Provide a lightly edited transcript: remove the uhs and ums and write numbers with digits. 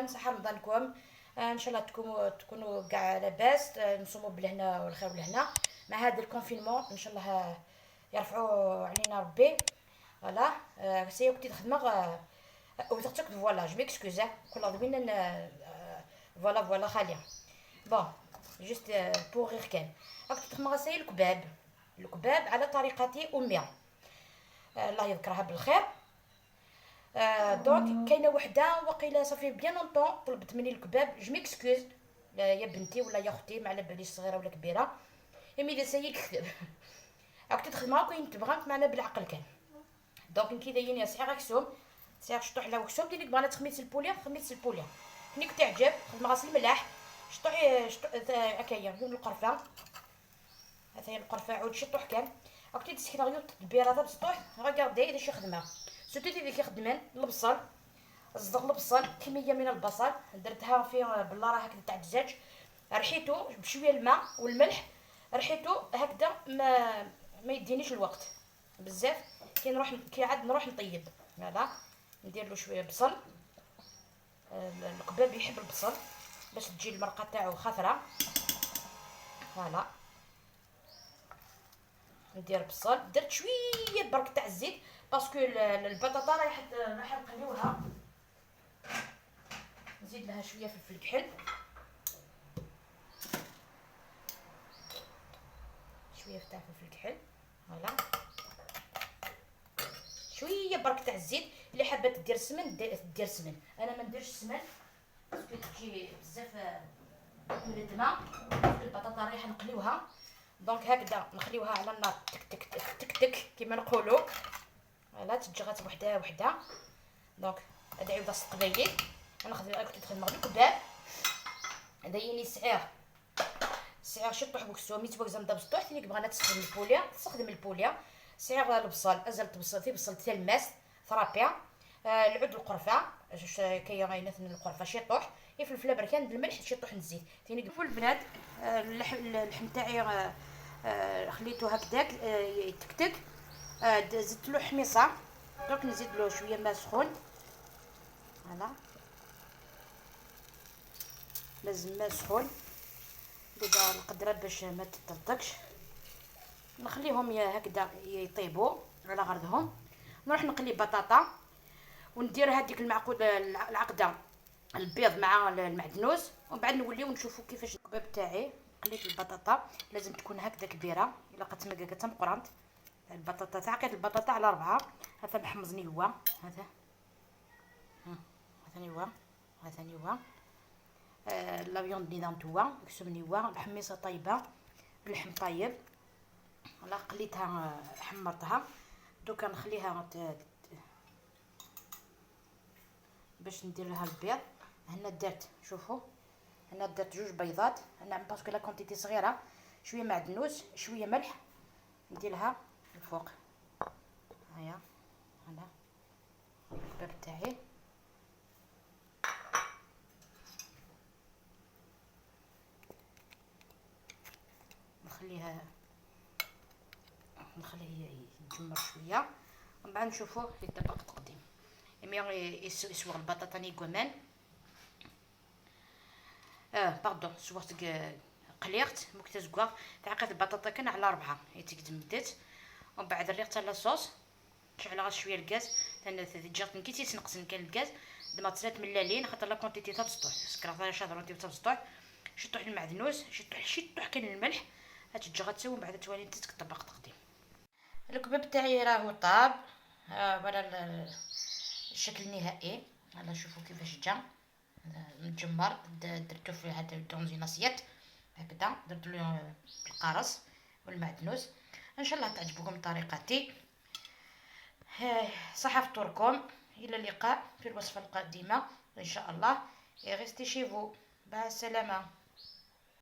صحة رمضانكم. ان شاء الله تكونوا كاع لاباس، نصوموا بالهنا والخير والهنا مع هذا الكونفينمون. ان شاء الله يرفعوا علينا ربي. فوالا سي وقت خدمه وتقتك فوالا جو ميكسكوز كل ضمن فوالا خاليه بون جوست بوغ غير كان راك تخدم سي الكباب على طريقة امي، الله يذكرها بالخير. دونك كاينه وحده وقيله صافي بيان لونطون طلبت مني الكباب، جو ميكسكوز يا بنتي ولا يا اختي، ما على باليش صغيره ولا كبيره، امي دا سيك كذب راك تخدمها كاين تبغاك معنا بالعقل كان. دونك كي دايرين يا صحيح راكسوم صحيح شطوح على وكسوم ديريك بغات تخميس البوليه كنيك تعجب خدم غاس الملاح شطوحي هكايا لون القرفه، هذا هي القرفه عود شطوح كان راك تسكن غيوط البيره هذا بسطوح غاردي اذا شي خدمه سوتي اللي كيخدمن البصل صدق البصل كميه من البصل درتها في بلاره هكذا تاع الدجاج، رحيتو بشويه الماء والملح، رحيتو هكذا ما يدينيش الوقت بزاف كي عاد نروح نطيب. فوالا ندير له شويه بصل، الكباب يحب البصل باش تجي المرقه تاعو خضره. فوالا ندير بصل، درت شويه برك تاع الزيت باسكو البطاطا راح نقليوها، نزيد لها شويه فلفل كحل، شويه تاع فلفل كحل. فوالا شويه برك تاع الزيت، اللي حابه دير سمن دير سمن، انا ما نديرش السمن باسكو تجي بزاف ملدمه، البطاطا رايح نقليوها دونك هكذا نخليوها على النار تك تك تك تك تك كيما نقولوا. فوالا تجغات وحده وحده. دونك هذا عيوض القبيلي انا كنت نخدم بالكباب دايني سعير شطوح بوكسو ميت بوكزام دا بسطوح ثاني بغينا تستخدم البوليه سعير البصل ازلت بصل في بصل تلماس ثرابيا، العود القرفه كاين غاينه القرفه شطوح الفلفله بركان بالملح شطوح نزيد ثاني شوفوا البنات. اللحم تاعي خليته هكذاك يتكتك، زدت له حميصه دونك نزيد له شويه ماء سخون. فوالا لازم ماء سخون دابا القدره باش ما تطلطكش، نخليهم هكذا يطيبوا على غرضهم. نروح نقلي بطاطا وندير هذيك المعقود العقده البيض مع المعدنوس، ومن بعد نوليو نشوفوا كيفاش الكباب تاعي. قليت البطاطا لازم تكون هكذا كبيره الا قد تم قرنت البطاطا تاعك البطاطا على 4 هذا محمصني هو هذا هذا هو لا فيوند نيدانتوا كسبني هو الحميصه طيبه اللحم طيب. انا قليتها حمرتها دوكا نخليها باش ندير لها البيض. هنا درت شوفوا هنا درت 2 بيضات هنا باسكو لا كونتيتي صغيره، شويه معدنوس شويه ملح ندير لها الفوق. هيا هنا الكباب تاعي نخليه يتجمر شويه ومن بعد نشوفوه في الطبق التقديم. يسوى البطاطا نيكومان باردون سوغت قليغت مكتاز كواف تعقد البطاطا كان على 4 يتقدم بدات ومن بعد ريغت على الصوص شعل غير شويه الغاز جات كي تنقص كان الغاز دما 3 ملالين خاطر لا كونتيتي تاع السطوح سكرا شادرونتي تاع السطوح شطوح المعدنوس شطوح كان الملح هتجي تسوي من بعد توالي تك الطبق تقديم. الكباب تاعي راهو طاب ولا الشكل النهائي. هلا نشوفوا كيفاش جا متجمر درتو في هذا الدونزيناسيات هكذا درت له القرص والمعدنوس. ان شاء الله تعجبكم طريقتي. صحة فطوركم الى اللقاء في الوصفه القادمه ان شاء الله. ريستي شي فو مع السلامه.